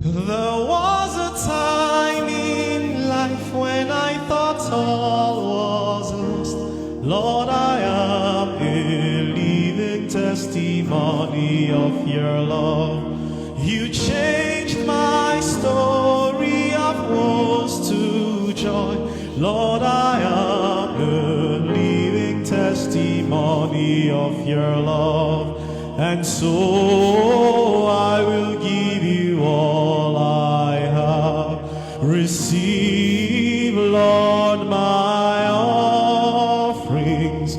There was a time in life when I thought all was lost. Lord, I am a living testimony of your love. You changed my story of woes to joy. Lord, I am a living testimony of your love. And so I will give you all I have. Receive, Lord, my offerings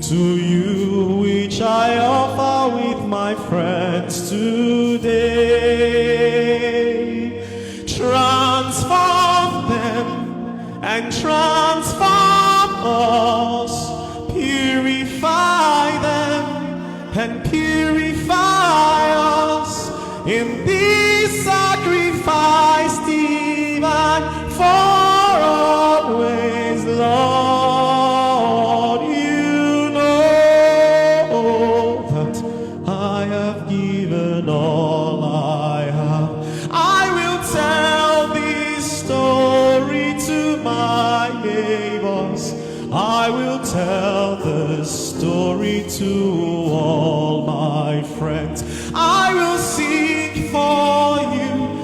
to you, which I offer with my friends today. Transform them and transform us. Purify them and purify us in this sacrifice divine for always, Lord. You know that I have given all I have. I will tell this story to my neighbors. I will tell the story to all my friends. I will